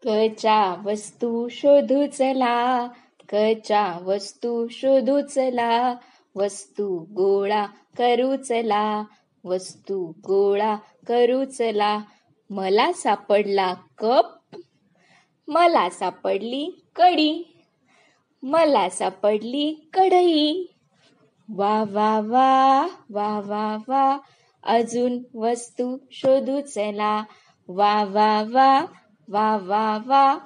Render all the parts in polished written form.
कच्या वस्तू शोधू चला, कच्या वस्तू शोधू चला, वस्तू गोळा करू चला, वस्तू गोळा करू चला. मला सापडला कप, मला सापडली कडी, मला सापडली कढई. वा वा वा वा वा वा, अजून वस्तू शोधू चला. वा वा वा वा वा वा,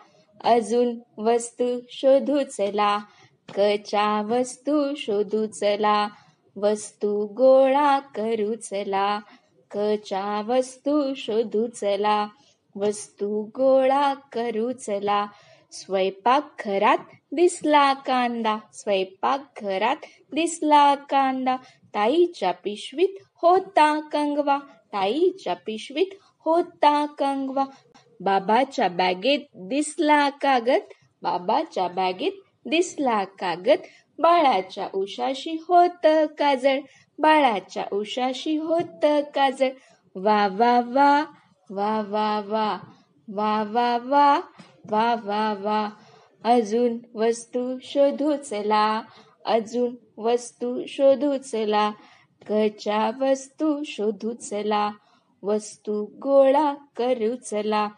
अजून वस्तू शोधू चला. कच्या वस्तू शोधू चला, वस्तू गोळा करू चला. कच्या वस्तू शोधू चला, वस्तू गोळा करू चला. स्वयंपाक घरात दिसला कांदा, स्वयंपाक घरात दिसला कांदा. ताईच्या पिशवीत होता कंगवा, ताईच्या पिशवीत होता कंगवा. बाबाच्या बॅगेत दिसला कागद, बाबाच्या बॅगेत दिसला कागद. बाळाच्या उशाशी होत काजळ, बाळाच्या उशाशी होत काजळ. वा वा वा वा वा वा वा वा वा वा वा वा, अजून वस्तू शोधू चला, अजून वस्तू शोधू चला. कच्या वस्तू शोधू चला, वस्तू गोळा करू चला.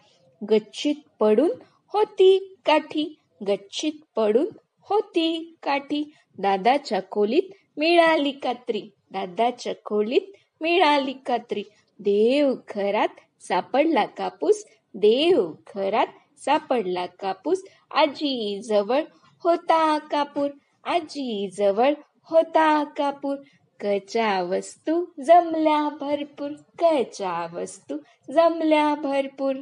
गच्चीत पडून होती काठी, गच्चीत पडून होती काठी. दादाच्या खोलीत मिळाली कात्री, दादाच्या खोलीत मिळाली कात्री. देव घरात सापडला कापूस, देव घरात सापडला कापूस. आजी जवळ होता कापूर, आजी जवळ होता कापूर. कच्या वस्तू जमल्या भरपूर, कच्या वस्तू जमल्या भरपूर.